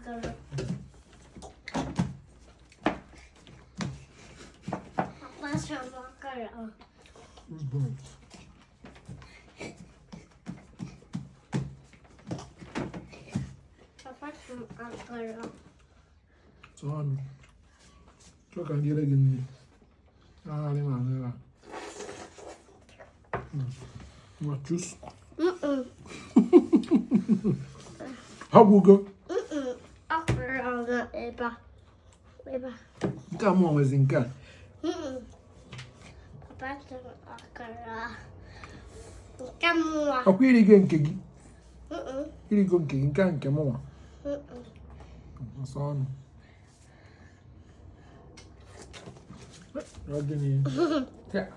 akara. Papa sama akara. Papa sama akara. Soğan. Çok acele geliyor. Alayım anne. Maçuz. Hagugo. Akara na eba. Eba. Come on, Zinka. Papa sama akara. Kamu. Aku iri go nke gị. Iri go nke gị nke mụ nwa. Soğan. Rodney. Yeah.